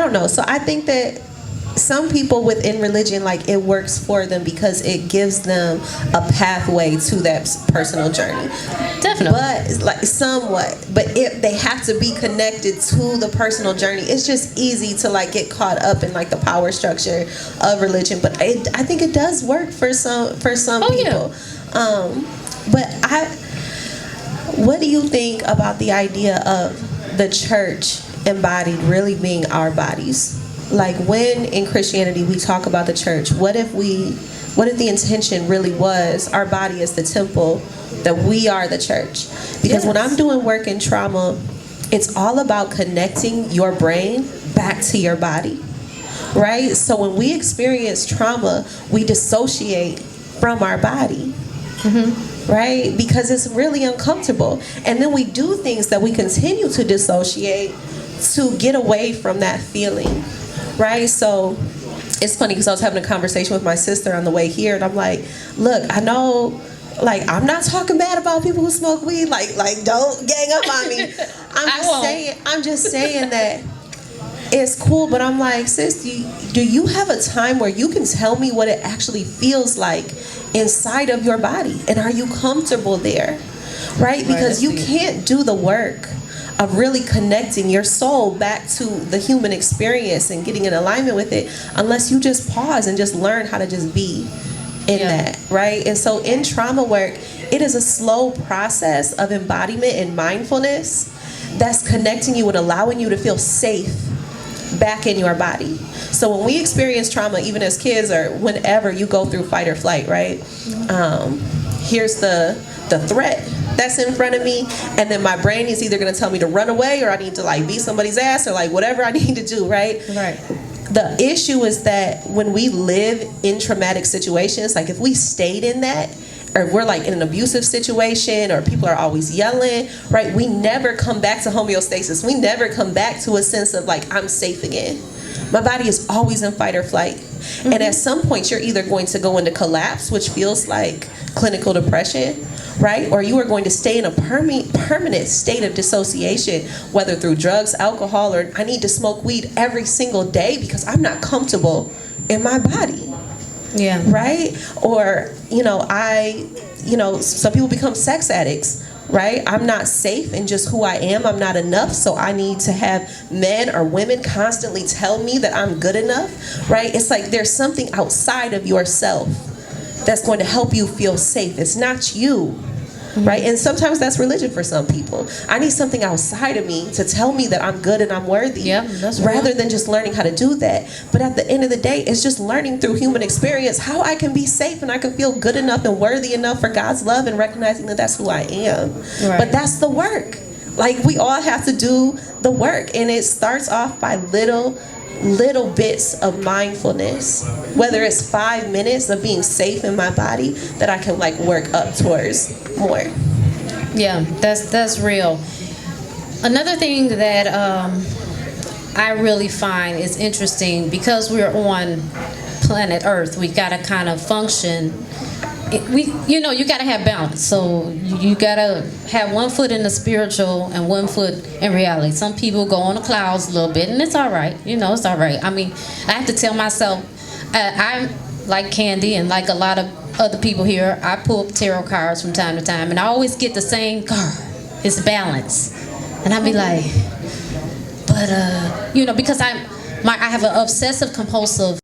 don't know. So I think that some people within religion, like, it works for them because it gives them a pathway to that personal journey. Definitely. But like somewhat, but if they have to be connected to the personal journey, it's just easy to like get caught up in like the power structure of religion. But I think it does work for some people. Yeah. But what do you think about the idea of the church embodied really being our bodies? Like, when in Christianity we talk about the church, what if the intention really was our body is the temple, that we are the church? Because when I'm doing work in trauma, it's all about connecting your brain back to your body, right? So when we experience trauma, we dissociate from our body. Right? Because it's really uncomfortable. And then we do things that we continue to dissociate to get away from that feeling. Right? So it's funny because I was having a conversation with my sister on the way here, and I'm like, look, I know, like, I'm not talking bad about people who smoke weed. Like don't gang up on me. I'm just saying that it's cool, but I'm like, sis, do you have a time where you can tell me what it actually feels like inside of your body? And are you comfortable there? Right? Because you can't do the work of really connecting your soul back to the human experience and getting in alignment with it unless you just pause and just learn how to just be in that, right? And so in trauma work, it is a slow process of embodiment and mindfulness that's connecting you and allowing you to feel safe back in your body. So when we experience trauma, even as kids or whenever you go through fight or flight, right? Here's the threat that's in front of me, and then my brain is either going to tell me to run away, or I need to like beat somebody's ass, or like whatever I need to do, right? Right. The issue is that when we live in traumatic situations, like if we stayed in that, or we're like in an abusive situation, or people are always yelling, right? We never come back to homeostasis. We never come back to a sense of like, I'm safe again. My body is always in fight or flight. And at some point, you're either going to go into collapse, which feels like clinical depression, right? Or you are going to stay in a permanent state of dissociation, whether through drugs, alcohol, or I need to smoke weed every single day because I'm not comfortable in my body. Yeah. Right? Or, some people become sex addicts, right? I'm not safe in just who I am. I'm not enough. So I need to have men or women constantly tell me that I'm good enough, right? It's like there's something outside of yourself that's going to help you feel safe. It's not you. Right? And sometimes that's religion for some people. I need something outside of me to tell me that I'm good and I'm worthy. Yeah, that's rather than just learning how to do that. But at the end of the day, it's just learning through human experience how I can be safe and I can feel good enough and worthy enough for God's love, and recognizing that that's who I am. Right. But that's the work. Like, we all have to do the work, and it starts off by little bits of mindfulness, whether it's 5 minutes of being safe in my body that I can like work up towards more. Yeah, that's real. Another thing that I really find is interesting, because we're on planet Earth, we gotta kind of function. You gotta have balance. So you gotta have one foot in the spiritual and one foot in reality. Some people go on the clouds a little bit, and it's all right. It's all right. I mean, I have to tell myself, I'm like Candy and like a lot of other people here, I pull tarot cards from time to time, and I always get the same card. It's balance. And I'd be like, but because I have an obsessive compulsive